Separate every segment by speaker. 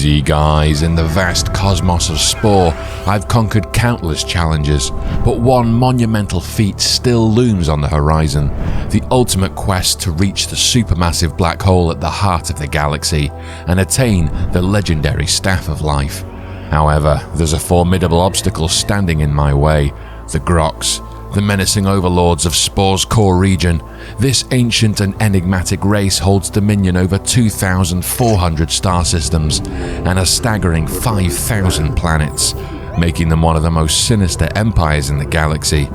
Speaker 1: Easy guys, in the vast cosmos of Spore, I've conquered countless challenges, but one monumental feat still looms on the horizon, the ultimate quest to reach the supermassive black hole at the heart of the galaxy and attain the legendary Staff of Life. However, there's a formidable obstacle standing in my way, the Grox, the menacing overlords of Spore's core region. This ancient and enigmatic race holds dominion over 2,400 star systems and a staggering 5,000 planets, making them one of the most sinister empires in the galaxy.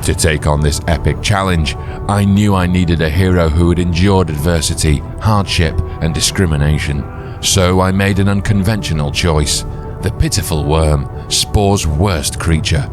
Speaker 1: To take on this epic challenge, I knew I needed a hero who had endured adversity, hardship, and discrimination. So I made an unconventional choice, the Pitiful Worm, Spores' worst creature.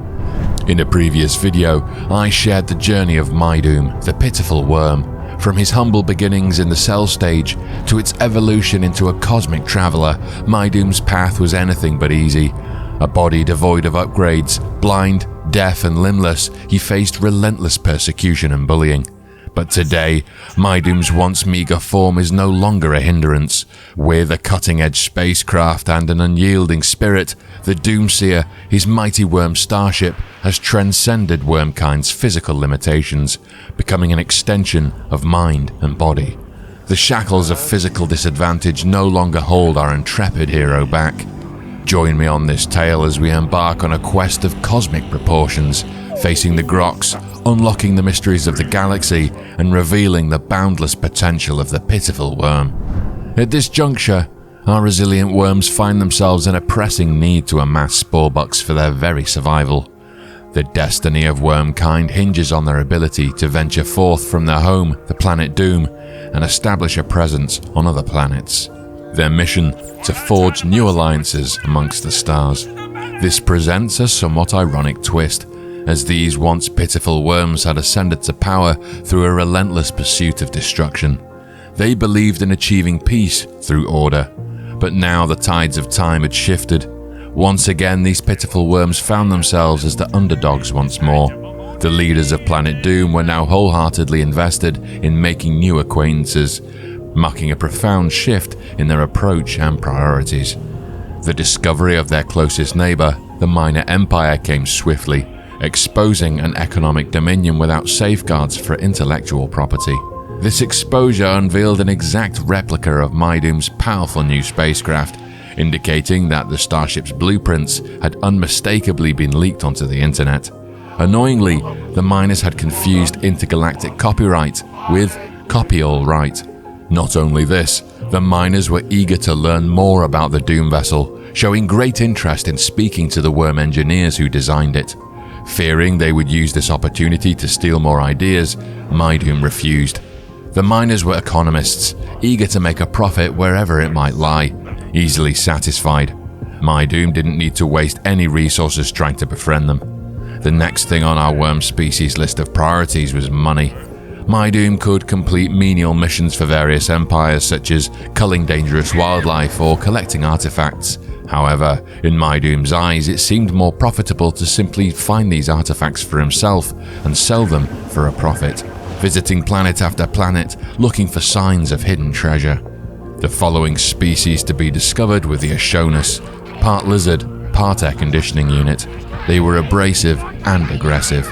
Speaker 1: In a previous video, I shared the journey of Mydoom, the Pitiful Worm, from his humble beginnings in the cell stage to its evolution into a cosmic traveler. Mydoom's path was anything but easy. A body devoid of upgrades, blind, deaf and limbless, he faced relentless persecution and bullying. But today, Mydoom's once meager form is no longer a hindrance. With a cutting-edge spacecraft and an unyielding spirit, the Doomseer, his mighty worm starship, has transcended wormkind's physical limitations, becoming an extension of mind and body. The shackles of physical disadvantage no longer hold our intrepid hero back. Join me on this tale as we embark on a quest of cosmic proportions, facing the Grox, unlocking the mysteries of the galaxy, and revealing the boundless potential of the Pitiful Worm. At this juncture, our resilient worms find themselves in a pressing need to amass spore bucks for their very survival. The destiny of wormkind hinges on their ability to venture forth from their home, the planet Doom, and establish a presence on other planets. Their mission: to forge new alliances amongst the stars. This presents a somewhat ironic twist, as these once pitiful worms had ascended to power through a relentless pursuit of destruction. They believed in achieving peace through order, but now the tides of time had shifted. Once again, these pitiful worms found themselves as the underdogs once more. The leaders of Planet Doom were now wholeheartedly invested in making new acquaintances, marking a profound shift in their approach and priorities. The discovery of their closest neighbor, the Minor Empire, came swiftly, exposing an economic dominion without safeguards for intellectual property. This exposure unveiled an exact replica of Mydoom's powerful new spacecraft, indicating that the starship's blueprints had unmistakably been leaked onto the internet. Annoyingly, the miners had confused intergalactic copyright with copy-all right. Not only this, the miners were eager to learn more about the Doom vessel, showing great interest in speaking to the worm engineers who designed it. Fearing they would use this opportunity to steal more ideas, Mydoom refused. The miners were economists, eager to make a profit wherever it might lie, easily satisfied. Mydoom didn't need to waste any resources trying to befriend them. The next thing on our worm species list of priorities was money. Mydoom could complete menial missions for various empires, such as culling dangerous wildlife or collecting artifacts. However, in Mydoom's eyes, it seemed more profitable to simply find these artifacts for himself and sell them for a profit, visiting planet after planet looking for signs of hidden treasure. The following species to be discovered were the Ashonus, part lizard, part air conditioning unit. They were abrasive and aggressive.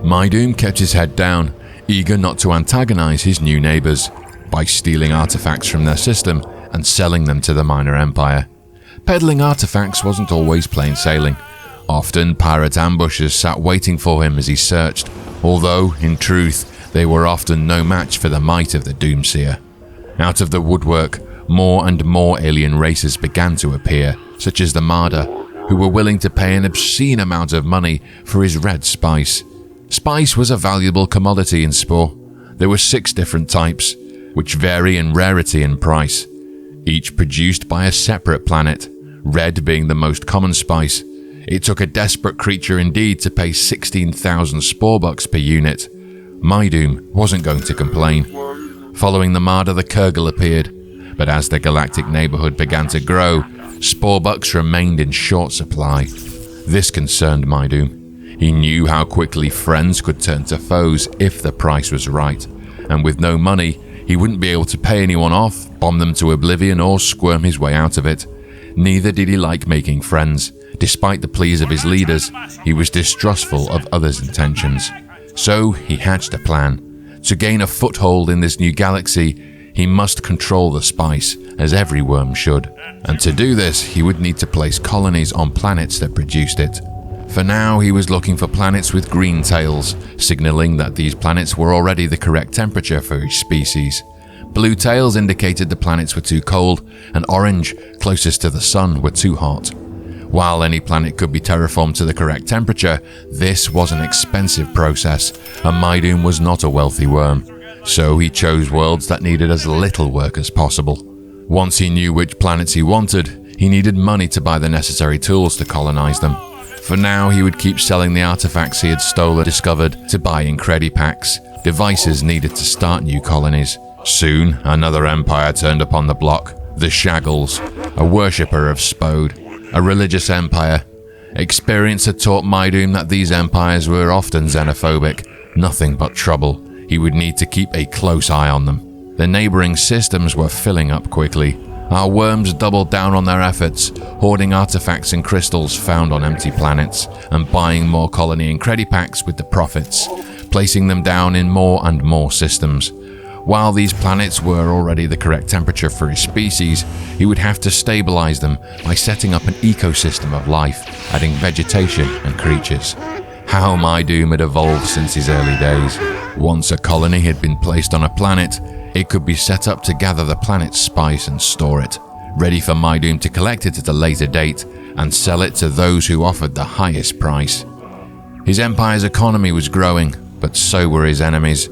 Speaker 1: Mydoom kept his head down, eager not to antagonize his new neighbors by stealing artifacts from their system and selling them to the Minor Empire. Peddling artifacts wasn't always plain sailing. Often, pirate ambushes sat waiting for him as he searched, although, in truth, they were often no match for the might of the Doomseer. Out of the woodwork, more and more alien races began to appear, such as the Marder, who were willing to pay an obscene amount of money for his red spice. Spice was a valuable commodity in Spore. There were 6 different types, which vary in rarity and price, each produced by a separate planet, red being the most common spice. It took a desperate creature indeed to pay 16,000 spore bucks per unit. Mydoom wasn't going to complain. Following the Marder, the Kurgle appeared, but as the galactic neighborhood began to grow, spore bucks remained in short supply. This concerned Mydoom. He knew how quickly friends could turn to foes if the price was right, and with no money, he wouldn't be able to pay anyone off, bomb them to oblivion, or squirm his way out of it. Neither did he like making friends. Despite the pleas of his leaders, he was distrustful of others' intentions. So he hatched a plan. To gain a foothold in this new galaxy, he must control the spice, as every worm should. And to do this, he would need to place colonies on planets that produced it. For now, he was looking for planets with green tails, signaling that these planets were already the correct temperature for each species. Blue tails indicated the planets were too cold, and orange, closest to the sun, were too hot. While any planet could be terraformed to the correct temperature, this was an expensive process, and Mydoom was not a wealthy worm. So he chose worlds that needed as little work as possible. Once he knew which planets he wanted, he needed money to buy the necessary tools to colonize them. For now, he would keep selling the artifacts he had discovered to buy Incredipacks, devices needed to start new colonies. Soon, another empire turned up on the block, the Shaggles, a worshipper of Spode, a religious empire. Experience had taught Mydoom that these empires were often xenophobic, nothing but trouble. He would need to keep a close eye on them. The neighboring systems were filling up quickly. Our worms doubled down on their efforts, hoarding artifacts and crystals found on empty planets, and buying more colony Incredipacks with the profits, placing them down in more and more systems. While these planets were already the correct temperature for his species, he would have to stabilize them by setting up an ecosystem of life, adding vegetation and creatures. How Mydoom had evolved since his early days. Once a colony had been placed on a planet, it could be set up to gather the planet's spice and store it, ready for Mydoom to collect it at a later date and sell it to those who offered the highest price. His empire's economy was growing, but so were his enemies,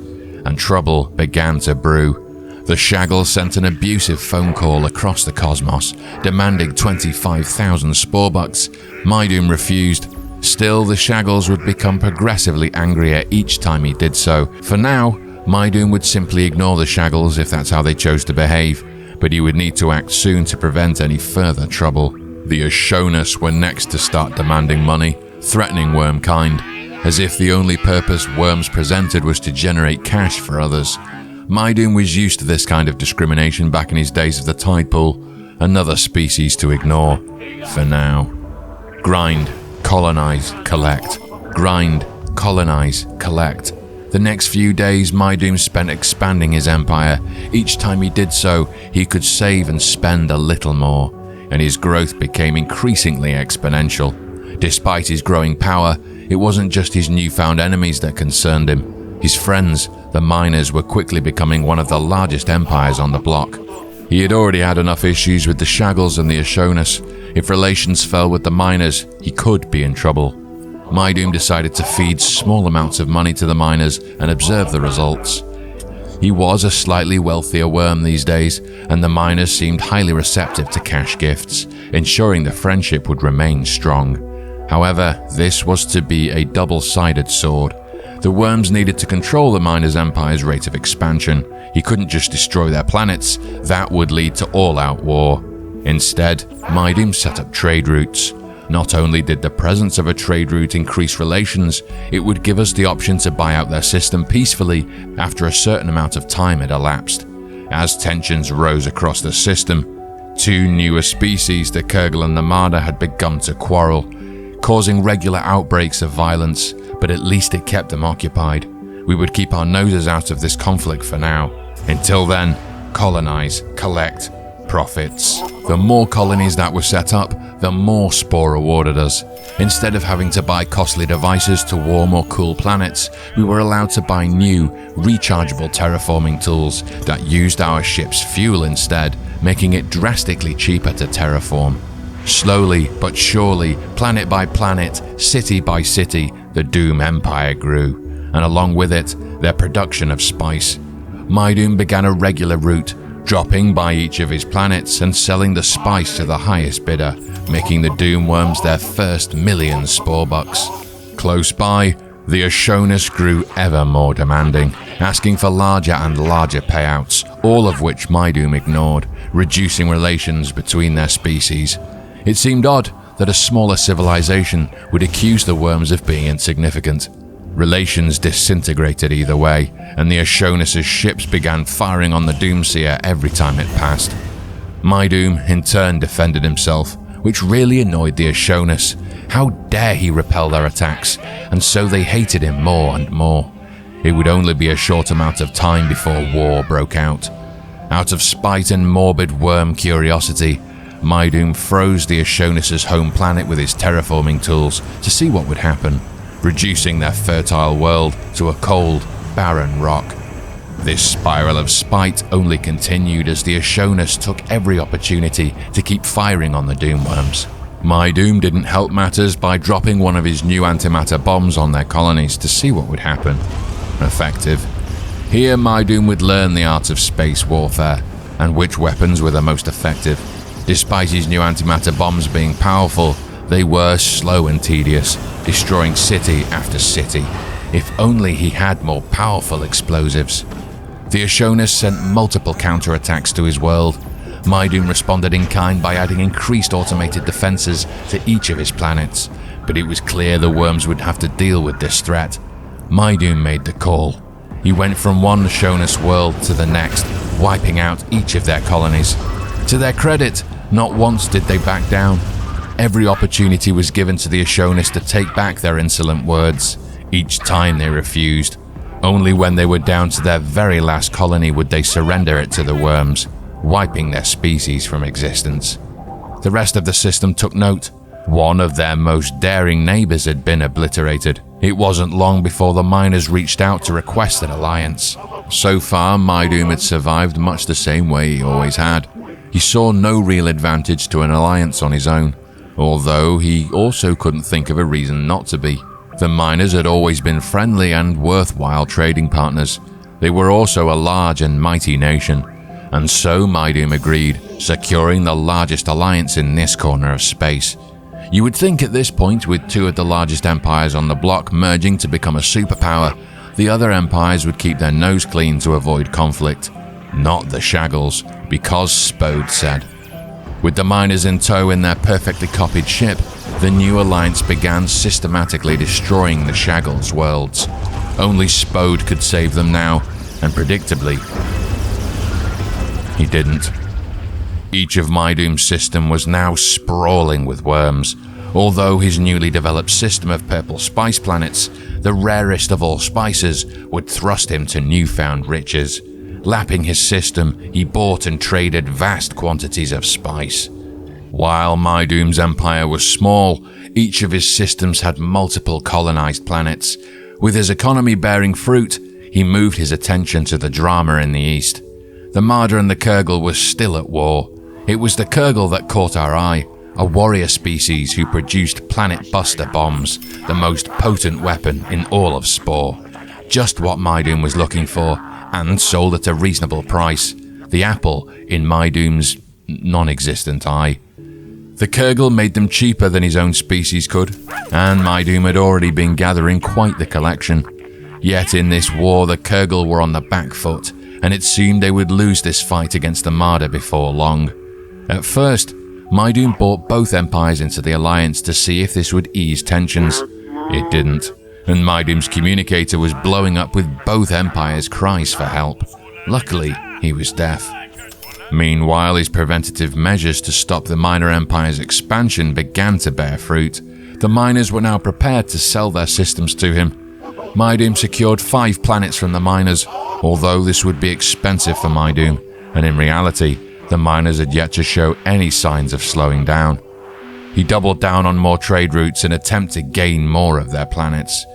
Speaker 1: and trouble began to brew. The Shaggles sent an abusive phone call across the cosmos, demanding 25,000 spore bucks. Mydoom refused. Still, the Shaggles would become progressively angrier each time he did so. For now, Mydoom would simply ignore the Shaggles if that's how they chose to behave, but he would need to act soon to prevent any further trouble. The Ashonus were next to start demanding money, threatening wormkind, as if the only purpose worms presented was to generate cash for others. Mydoom was used to this kind of discrimination back in his days of the Tide Pool, another species to ignore, for now. Grind, colonize, collect. Grind, colonize, collect. The next few days, Mydoom spent expanding his empire. Each time he did so, he could save and spend a little more, and his growth became increasingly exponential. Despite his growing power, it wasn't just his newfound enemies that concerned him. His friends, the miners, were quickly becoming one of the largest empires on the block. He had already had enough issues with the Shaggles and the Ashonus. If relations fell with the miners, he could be in trouble. Mydoom decided to feed small amounts of money to the miners and observe the results. He was a slightly wealthier worm these days, and the miners seemed highly receptive to cash gifts, ensuring the friendship would remain strong. However, this was to be a double-sided sword. The worms needed to control the miners' empire's rate of expansion. He couldn't just destroy their planets. That would lead to all-out war. Instead, Mydoom set up trade routes. Not only did the presence of a trade route increase relations, it would give us the option to buy out their system peacefully after a certain amount of time had elapsed. As tensions rose across the system, two newer species, the Kurgle and the Marder, had begun to quarrel, causing regular outbreaks of violence, but at least it kept them occupied. We would keep our noses out of this conflict for now. Until then, colonize, collect, profits. The more colonies that were set up, the more Spore rewarded us. Instead of having to buy costly devices to warm or cool planets, we were allowed to buy new, rechargeable terraforming tools that used our ship's fuel instead, making it drastically cheaper to terraform. Slowly but surely, planet by planet, city by city, the Doom Empire grew, and along with it, their production of spice. Mydoom began a regular route, dropping by each of his planets and selling the spice to the highest bidder, making the Doom worms their first million spore bucks. Close by, the Ashonus grew ever more demanding, asking for larger and larger payouts, all of which Mydoom ignored, reducing relations between their species. It seemed odd that a smaller civilization would accuse the worms of being insignificant. Relations disintegrated either way, and the Ashonus' ships began firing on the Doomseer every time it passed. Mydoom in turn defended himself, which really annoyed the Ashonis. How dare he repel their attacks, and so they hated him more and more. It would only be a short amount of time before war broke out. Out of spite and morbid worm curiosity, Mydoom froze the Ashonis' home planet with his terraforming tools to see what would happen, reducing their fertile world to a cold, barren rock. This spiral of spite only continued as the Ashonis took every opportunity to keep firing on the Doomworms. Mydoom didn't help matters by dropping one of his new antimatter bombs on their colonies to see what would happen. Effective. Here Mydoom would learn the art of space warfare and which weapons were the most effective. Despite his new antimatter bombs being powerful, they were slow and tedious, destroying city after city. If only he had more powerful explosives. The Ashonis sent multiple counterattacks to his world. Mydoom responded in kind by adding increased automated defenses to each of his planets, but it was clear the worms would have to deal with this threat. Mydoom made the call. He went from one Ashonis world to the next, wiping out each of their colonies. To their credit, not once did they back down. Every opportunity was given to the Ashonis to take back their insolent words. Each time they refused. Only when they were down to their very last colony would they surrender it to the worms, wiping their species from existence. The rest of the system took note. One of their most daring neighbors had been obliterated. It wasn't long before the miners reached out to request an alliance. So far, Mydoom had survived much the same way he always had. He saw no real advantage to an alliance on his own, although he also couldn't think of a reason not to be. The miners had always been friendly and worthwhile trading partners. They were also a large and mighty nation, and so Mydoom agreed, securing the largest alliance in this corner of space. You would think at this point, with two of the largest empires on the block merging to become a superpower, the other empires would keep their nose clean to avoid conflict. Not the Shaggles, because Spode said. With the miners in tow in their perfectly copied ship, the new alliance began systematically destroying the Shaggles' worlds. Only Spode could save them now, and predictably, he didn't. Each of Mydoom's system was now sprawling with worms, although his newly developed system of purple spice planets, the rarest of all spices, would thrust him to newfound riches. Lapping his system, he bought and traded vast quantities of spice. While Mydoom's empire was small, each of his systems had multiple colonized planets. With his economy bearing fruit, he moved his attention to the drama in the east. The Marder and the Kurgle were still at war. It was the Kurgle that caught our eye, a warrior species who produced planet-buster bombs, the most potent weapon in all of Spore. Just what Mydoom was looking for, and sold at a reasonable price. The apple in Mydoom's non-existent eye. The Kurgle made them cheaper than his own species could, and Mydoom had already been gathering quite the collection. Yet in this war the Kurgle were on the back foot, and it seemed they would lose this fight against the Marder before long. At first, Mydoom brought both empires into the alliance to see if this would ease tensions. It didn't, and Mydoom's communicator was blowing up with both empires' cries for help. Luckily, he was deaf. Meanwhile, his preventative measures to stop the minor empire's expansion began to bear fruit. The miners were now prepared to sell their systems to him. Mydoom secured 5 planets from the miners, although this would be expensive for Mydoom, and in reality, the miners had yet to show any signs of slowing down. He doubled down on more trade routes in an attempt to gain more of their planets.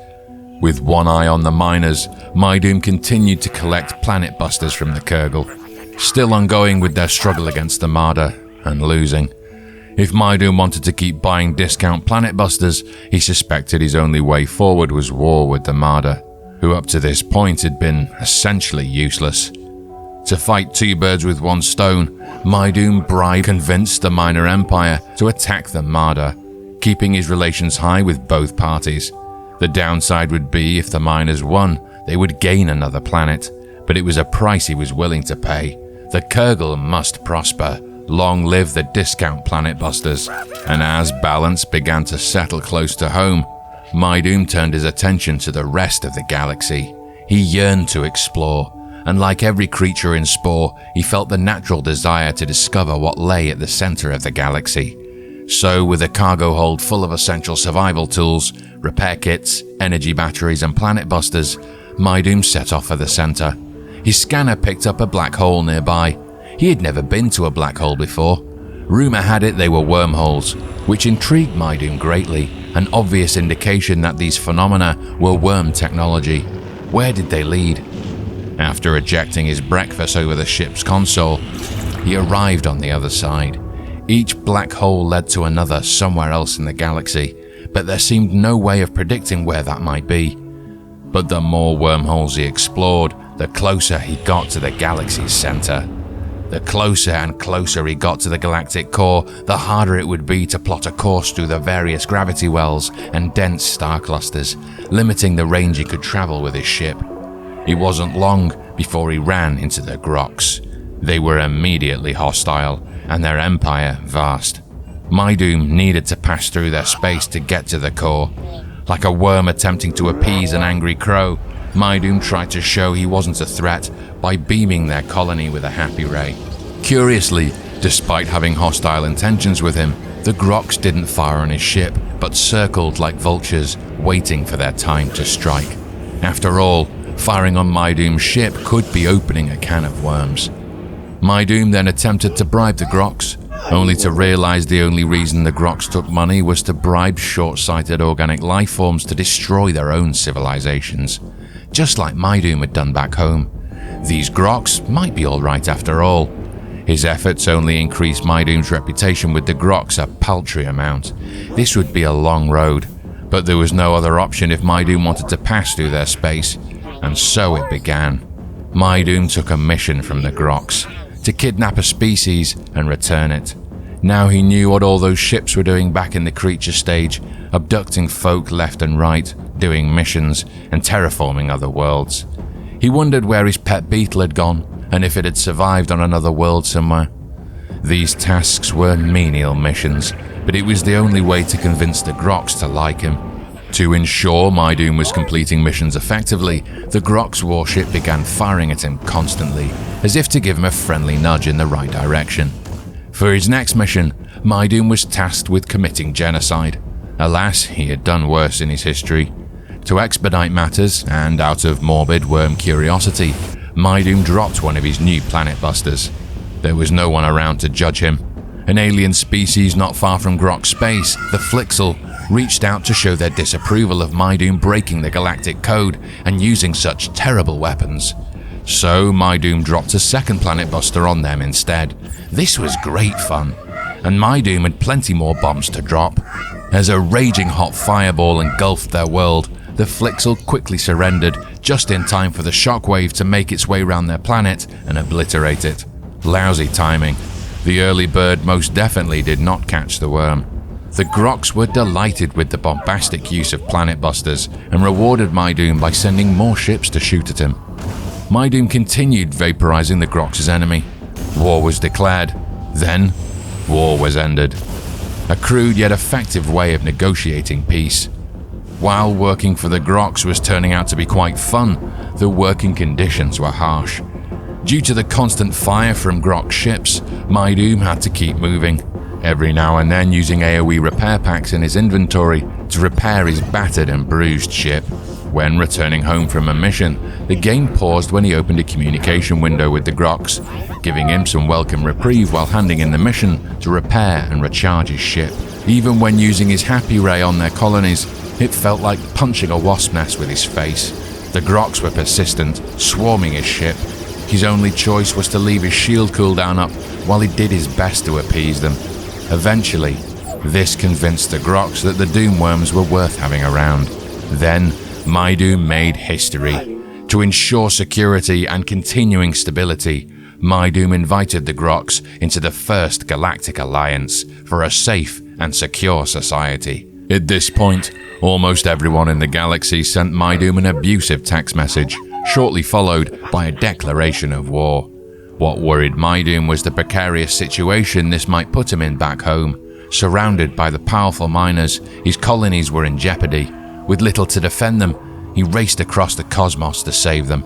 Speaker 1: With one eye on the miners, Mydoom continued to collect planet busters from the Kurgle, still ongoing with their struggle against the Marder, and losing. If Mydoom wanted to keep buying discount planet busters, he suspected his only way forward was war with the Marder, who up to this point had been essentially useless. To fight 2 birds with 1 stone, Mydoom convinced the minor empire to attack the Marder, keeping his relations high with both parties. The downside would be if the miners won, they would gain another planet, but it was a price he was willing to pay. The Kurgle must prosper. Long live the discount planet busters. And as balance began to settle close to home, Mydoom turned his attention to the rest of the galaxy. He yearned to explore, and like every creature in Spore, he felt the natural desire to discover what lay at the center of the galaxy. So, with a cargo hold full of essential survival tools, repair kits, energy batteries and planet busters, Mydoom set off for the center. His scanner picked up a black hole nearby. He had never been to a black hole before. Rumor had it they were wormholes, which intrigued Mydoom greatly, an obvious indication that these phenomena were worm technology. Where did they lead? After ejecting his breakfast over the ship's console, he arrived on the other side. Each black hole led to another somewhere else in the galaxy, but there seemed no way of predicting where that might be. But the more wormholes he explored, the closer he got to the galaxy's center. The closer and closer he got to the galactic core, the harder it would be to plot a course through the various gravity wells and dense star clusters, limiting the range he could travel with his ship. It wasn't long before he ran into the Grox. They were immediately hostile, and their empire vast. Mydoom needed to pass through their space to get to the core. Like a worm attempting to appease an angry crow, Mydoom tried to show he wasn't a threat by beaming their colony with a happy ray. Curiously, despite having hostile intentions with him, the Grox didn't fire on his ship, but circled like vultures, waiting for their time to strike. After all, firing on Mydoom's ship could be opening a can of worms. Mydoom then attempted to bribe the Grox, only to realize the only reason the Grox took money was to bribe short-sighted organic life forms to destroy their own civilizations. Just like Mydoom had done back home. These Grox might be alright after all. His efforts only increased Mydoom's reputation with the Grox a paltry amount. This would be a long road, but there was no other option if Mydoom wanted to pass through their space, and so it began. Mydoom took a mission from the Grox, to kidnap a species and return it. Now he knew what all those ships were doing back in the creature stage, abducting folk left and right, doing missions, and terraforming other worlds. He wondered where his pet beetle had gone, and if it had survived on another world somewhere. These tasks were menial missions, but it was the only way to convince the Grox to like him. To ensure Mydoom was completing missions effectively, the Grox warship began firing at him constantly, as if to give him a friendly nudge in the right direction. For his next mission, Mydoom was tasked with committing genocide. Alas, he had done worse in his history. To expedite matters, and out of morbid worm curiosity, Mydoom dropped one of his new planet busters. There was no one around to judge him. An alien species not far from Grox space, the Flixel, reached out to show their disapproval of Mydoom breaking the galactic code and using such terrible weapons. So Mydoom dropped a second planet buster on them instead. This was great fun, and Mydoom had plenty more bombs to drop. As a raging hot fireball engulfed their world, the Flixel quickly surrendered, just in time for the shockwave to make its way around their planet and obliterate it. Lousy timing. The early bird most definitely did not catch the worm. The Grox were delighted with the bombastic use of planet busters and rewarded Mydoom by sending more ships to shoot at him. Mydoom continued vaporizing the Grox's enemy. War was declared. Then, war was ended. A crude yet effective way of negotiating peace. While working for the Grox was turning out to be quite fun, the working conditions were harsh. Due to the constant fire from Grox ships, Mydoom had to keep moving, every now and then using AoE repair packs in his inventory to repair his battered and bruised ship. When returning home from a mission, the game paused when he opened a communication window with the Grox, giving him some welcome reprieve while handing in the mission to repair and recharge his ship. Even when using his happy ray on their colonies, it felt like punching a wasp nest with his face. The Grox were persistent, swarming his ship. His only choice was to leave his shield cooldown up while he did his best to appease them. Eventually, this convinced the Grox that the Doomworms were worth having around. Then, Mydoom made history. To ensure security and continuing stability, Mydoom invited the Grox into the First Galactic Alliance for a safe and secure society. At this point, almost everyone in the galaxy sent Mydoom an abusive text message, shortly followed by a declaration of war. What worried Mydoom was the precarious situation this might put him in back home. Surrounded by the powerful miners, his colonies were in jeopardy. With little to defend them, he raced across the cosmos to save them.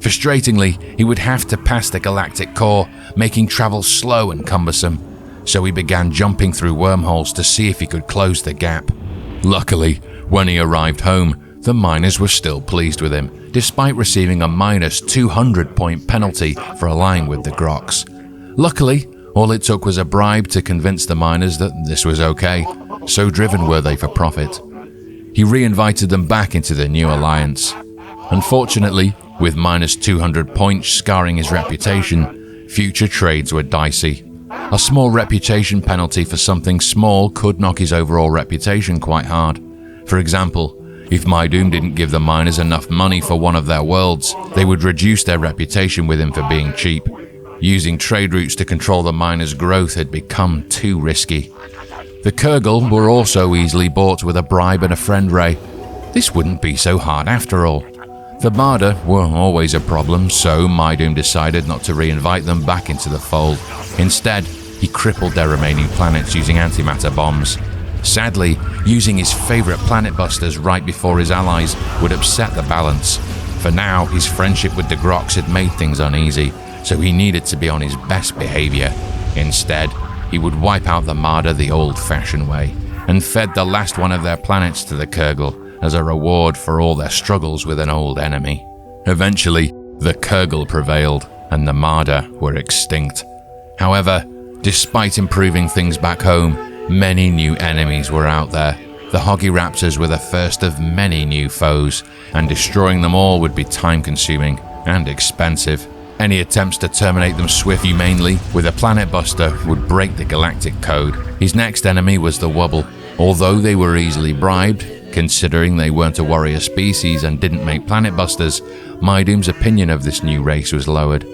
Speaker 1: Frustratingly, he would have to pass the galactic core, making travel slow and cumbersome, so he began jumping through wormholes to see if he could close the gap. Luckily, when he arrived home, the miners were still pleased with him, despite receiving a minus 200-point penalty for allying with the Grox. Luckily, all it took was a bribe to convince the miners that this was okay, so driven were they for profit. He re-invited them back into the new alliance. Unfortunately, with minus 200 points scarring his reputation, future trades were dicey. A small reputation penalty for something small could knock his overall reputation quite hard. For example, if Mydoom didn't give the miners enough money for one of their worlds, they would reduce their reputation with him for being cheap. Using trade routes to control the miners' growth had become too risky. The Kurgle were also easily bought with a bribe and a friend ray. This wouldn't be so hard after all. The Marder were always a problem, so Mydoom decided not to re-invite them back into the fold. Instead, he crippled their remaining planets using antimatter bombs. Sadly, using his favorite planet busters right before his allies would upset the balance. For now, his friendship with the Grox had made things uneasy, so he needed to be on his best behavior. Instead, he would wipe out the Marder the old-fashioned way, and fed the last one of their planets to the Kurgle as a reward for all their struggles with an old enemy. Eventually, the Kurgle prevailed, and the Marder were extinct. However, despite improving things back home, many new enemies were out there. The Hoggy Raptors were the first of many new foes, and destroying them all would be time-consuming and expensive. Any attempts to terminate them swiftly, humanely, with a planet buster would break the galactic code. His next enemy was the Wubble. Although they were easily bribed, considering they weren't a warrior species and didn't make planet busters, Mydoom's opinion of this new race was lowered.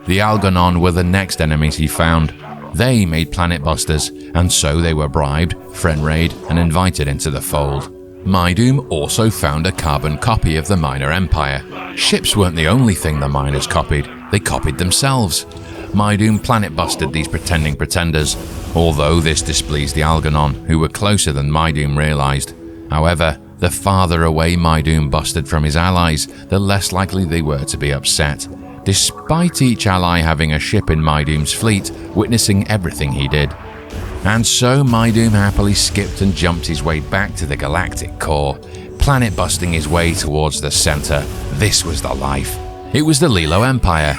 Speaker 1: The Algernon were the next enemies he found. They made planet busters, and so they were bribed, friend-rayed, and invited into the fold. Mydoom also found a carbon copy of the Miner Empire. Ships weren't the only thing the miners copied, they copied themselves. Mydoom planet busted these pretending pretenders, although this displeased the Algernon, who were closer than Mydoom realized. However, the farther away Mydoom busted from his allies, the less likely they were to be upset, despite each ally having a ship in Mydoom's fleet, witnessing everything he did. And so Mydoom happily skipped and jumped his way back to the galactic core, planet busting his way towards the center. This was the life. It was the Lilo Empire.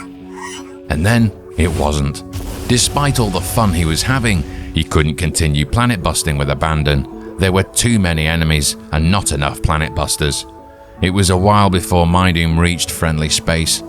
Speaker 1: And then it wasn't. Despite all the fun he was having, he couldn't continue planet busting with abandon. There were too many enemies and not enough planet busters. It was a while before Mydoom reached friendly space.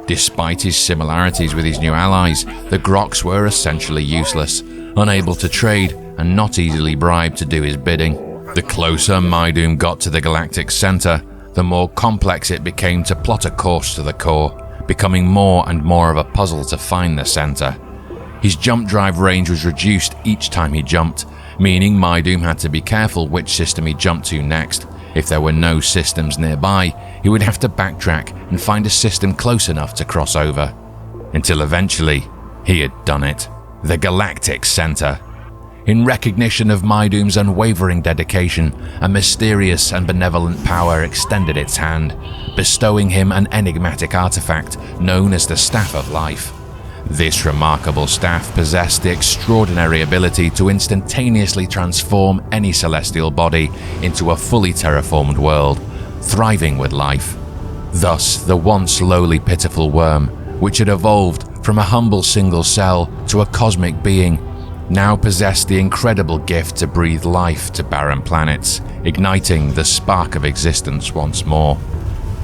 Speaker 1: Despite his similarities with his new allies, the Grox were essentially useless, unable to trade and not easily bribed to do his bidding. The closer Mydoom got to the galactic center, the more complex it became to plot a course to the core, becoming more and more of a puzzle to find the center. His jump drive range was reduced each time he jumped, meaning Mydoom had to be careful which system he jumped to next. If there were no systems nearby, he would have to backtrack and find a system close enough to cross over. Until eventually, he had done it. The Galactic Center. In recognition of Mydoom's unwavering dedication, a mysterious and benevolent power extended its hand, bestowing him an enigmatic artifact known as the Staff of Life. This remarkable staff possessed the extraordinary ability to instantaneously transform any celestial body into a fully terraformed world, thriving with life. Thus, the once lowly Pitiful worm, which had evolved from a humble single cell to a cosmic being, now possessed the incredible gift to breathe life to barren planets, igniting the spark of existence once more.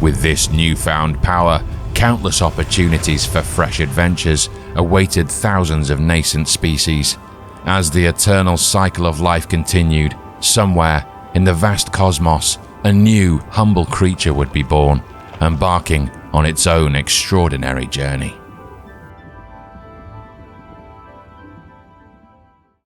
Speaker 1: With this newfound power, countless opportunities for fresh adventures awaited thousands of nascent species. As the eternal cycle of life continued, somewhere in the vast cosmos, a new, humble creature would be born, embarking on its own extraordinary journey.